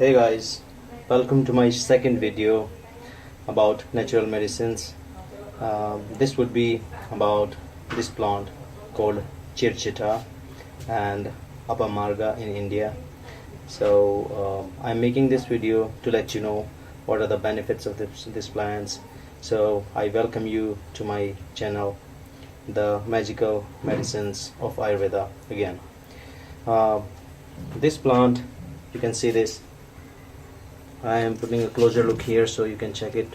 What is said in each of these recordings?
Hey guys, welcome to my second video about natural medicines. This would be about this plant called Chirchita and Apamarga in India. I'm making this video to let you know what are the benefits of this plants. So I welcome you to my channel, the magical medicines of Ayurveda again. This plant, you can see this. I am putting a closer look here so you can check it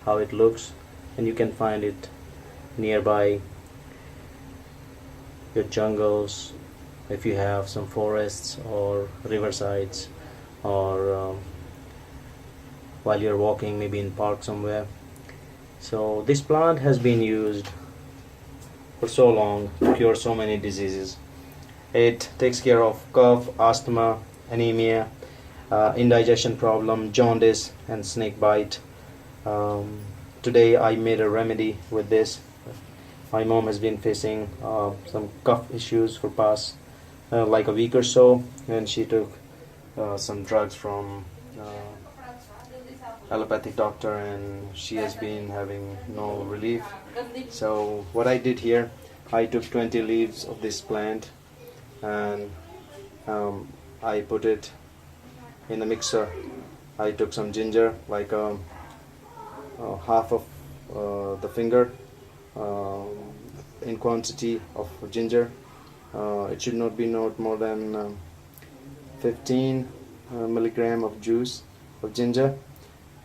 how it looks, and you can find it nearby your jungles if you have some forests or riversides, or while you're walking maybe in park somewhere. So this plant has been used for so long to cure so many diseases. It takes care of cough, asthma, anemia, indigestion problem, jaundice, and snake bite. Today I made a remedy with this. My mom has been facing some cough issues for past like a week or so, and she took some drugs from allopathic doctor, and she has been having no relief. So what I did here, I took 20 leaves of this plant and I put it in a mixer. I took some ginger, like half of the finger in quantity of ginger. It should not be not more than 15 milligram of juice of ginger.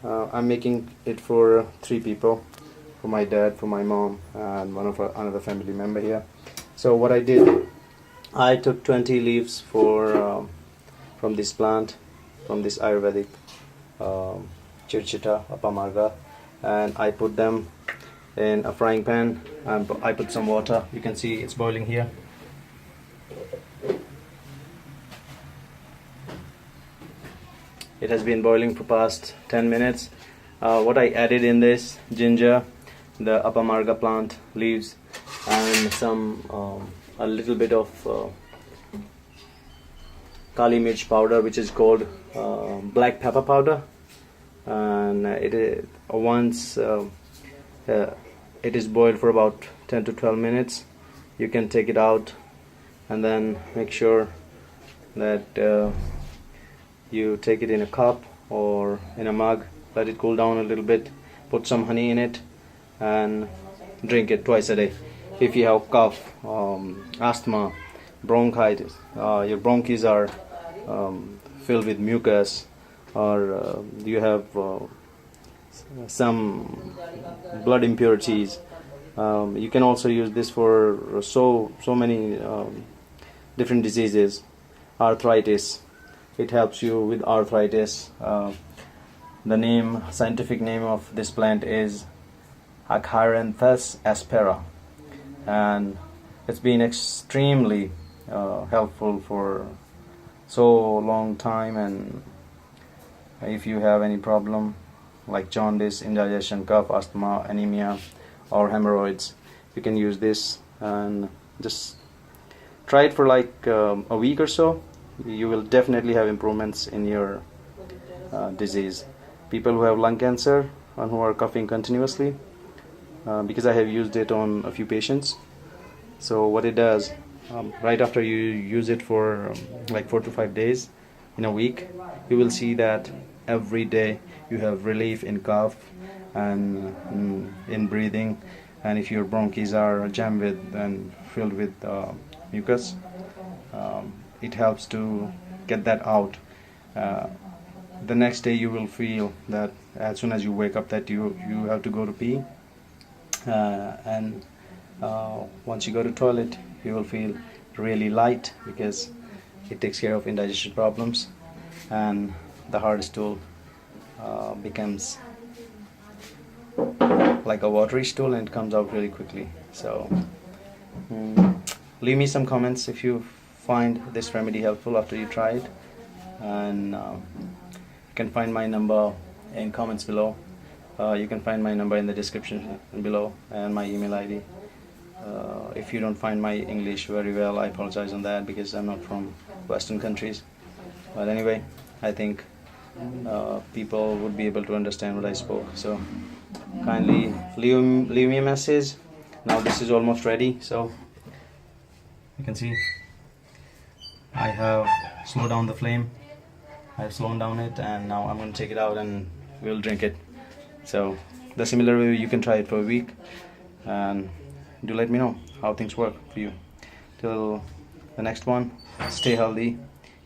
I'm making it for 3 people, for my dad, for my mom, and another family member here. So what I did, I took 20 leaves from this plant, from this Ayurvedic Chirchita Apamarga, and I put them in a frying pan, and I put some water. You can see it's boiling here. It has been boiling for past 10 minutes. What I added in this: ginger, the Apamarga plant leaves, and a little bit of Kali Mirch powder, which is called black pepper powder. And once it is boiled for about 10 to 12 minutes, you can take it out and then make sure that you take it in a cup or in a mug, let it cool down a little bit, put some honey in it, and drink it twice a day. If you have cough, asthma, bronchitis, your bronchs are filled with mucus, or you have some blood impurities, you can also use this for so many different diseases. Arthritis, it helps you with arthritis. The scientific name of this plant is Acaranthus aspera, and it's been extremely helpful for so long time. And if you have any problem like jaundice, indigestion, cough, asthma, anemia, or hemorrhoids, you can use this, and just try it for like a week or so. You will definitely have improvements in your disease. People who have lung cancer and who are coughing continuously, because I have used it on a few patients. So what it does, right after you use it for like 4 to 5 days in a week, you will see that every day you have relief in cough and in breathing. And if your bronchs are jammed with and filled with mucus, it helps to get that out. The next day you will feel that as soon as you wake up that you have to go to pee, and once you go to toilet you will feel really light, because it takes care of indigestion problems, and the hard stool becomes like a watery stool, and it comes out really quickly. So leave me some comments if you find this remedy helpful after you try it, and you can find my number in comments below. You can find my number in the description below, and my email ID. If you don't find my English very well, I apologize on that, because I'm not from Western countries. But anyway, I think people would be able to understand what I spoke. So kindly leave me a message. Now this is almost ready, so you can see I have slowed down the flame. I've slowed down it, and now I'm going to take it out and we'll drink it. So the similar way you can try it for a week, and do let me know how things work for you. Till the next one, stay healthy,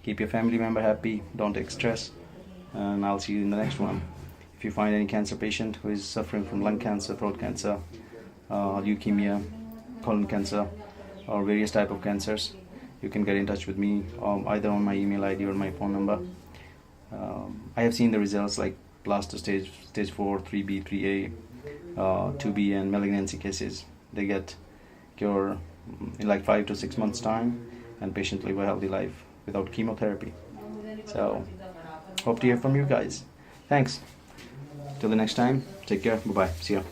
keep your family member happy, don't take stress, and I'll see you in the next one. If you find any cancer patient who is suffering from lung cancer, throat cancer, leukemia, colon cancer, or various type of cancers, you can get in touch with me either on my email ID or my phone number. I have seen the results like blasto stage 4, 3B, 3A, 2B, and malignancy cases. They get cure in like 5 to 6 months time, and patient live a healthy life without chemotherapy. So hope to hear from you guys. Thanks. Till the next time, take care. Bye bye. See ya.